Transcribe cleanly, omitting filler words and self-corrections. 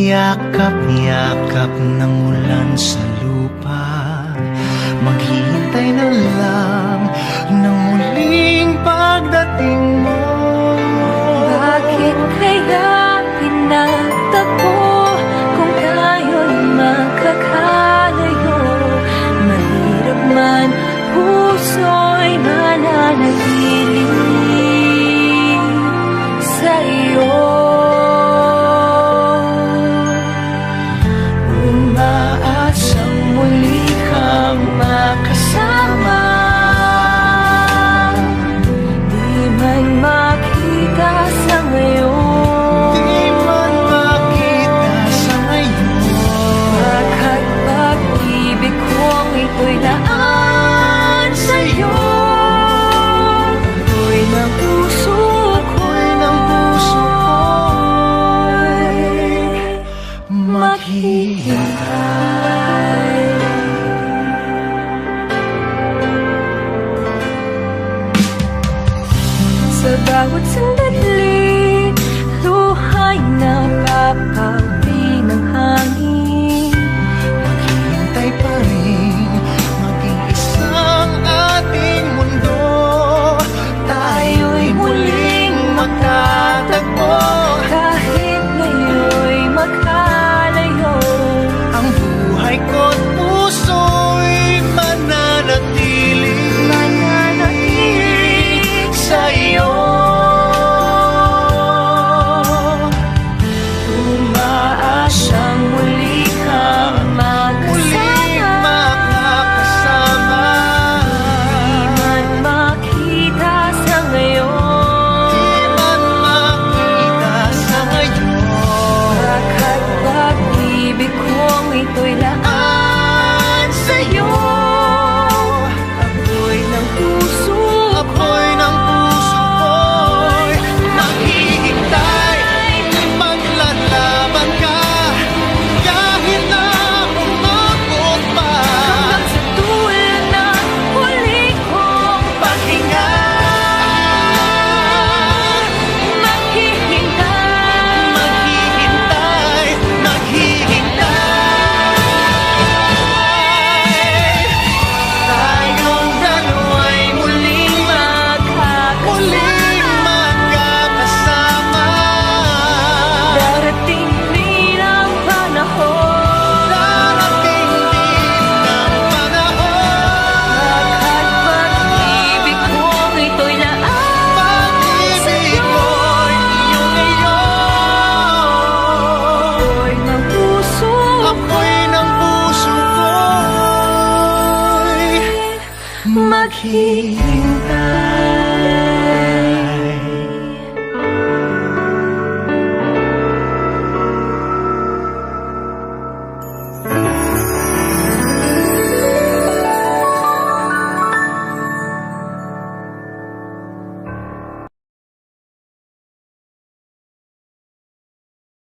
Yakap-yakap ng ulan sa lupa, maghihintay na lang ng muling pagdating mo. Bakit kaya pinagtagpo kung tayo'y magkakalayo? Mahirap man, puso'y mananatili sa'yo. Umaasang muli kang makasama, di man makita sa ngayon. Di man makita sa ngayon. Bakit pag-ibig kong ito'y laan sa'yo? Ako'y ng puso ko'y maghihintay. Sa bawat sandali, luha'y napapawi ng hangin. Maghihintay pa rin, maging isang ating mundo. Tayo'y muling magtatagpo. Kahit ngayon'y magkalayo, Ang buhay ko't puso'y mananatili sa'yo. umaasang muli kang Muling makasama. makakasama. Di man makita sa ngayon. Di man makita sa ngayon. Bakit pag-ibig kong ito'y laan sa'yo? Ako'y ng puso Ako'y ng puso ko'y maghihintay. Maglalaban ka kahit na umabot pa. hanggang sa dulo ng huli kong Paghinga, maghihintay. maghihintay, maghihintay. Tayong dalawa'y muling magkakasama. Darating din ang panahon. Darating din ang panahon. Bakit pag-ibig kong ito'y laan Pag-ibig sa'yo? ko'y iyong ngayon. Ako'y ng puso Ako'y ng puso ko'y maghihintay.